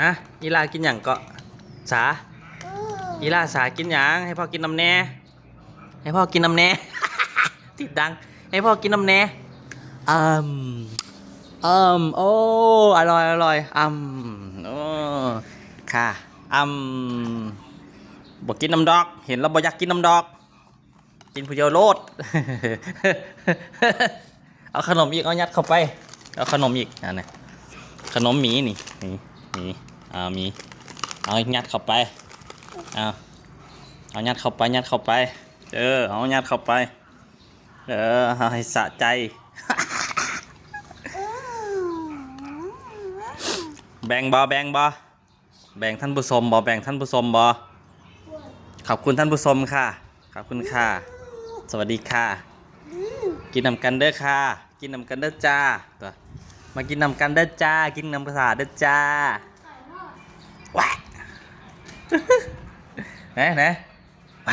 ฮะอีลากินอย่างก็สาอีลาสากินอย่างให้พ่อกินน้ำแน่ให้พ่อกินน้ำแน่ ติดดังให้พ่อกินน้ำแน่อืมโอ้อร่อยอร่อยโอ้ค่ะบอกกินน้ำดอกเห็นแล้วบอกอยากกินน้ำดอกกินผู้เดียวโลด เอาขนมอีกเอายัดเข้าไปเอาขนมอีกอันนี้ขนมหมีนี่หมีเอายัดเข้าไปเอายัดเข้าไปเอายัดเข้าไปเอาให้สะใจ แบ่งบ่แบ่งท่านผู้ชมบ่แบ่งท่านผู้ชมบ่ขอบคุณท่านผู้ชมค่ะขอบคุณค่ะสวัสดีค่ะกินน้ำกันเด้อค่ะกินน้ำกันเด้อจ้าตัวมากินน้ำกันเด้อจ้ากินน้ำภาษาเด้อจ้าว้าไหนไป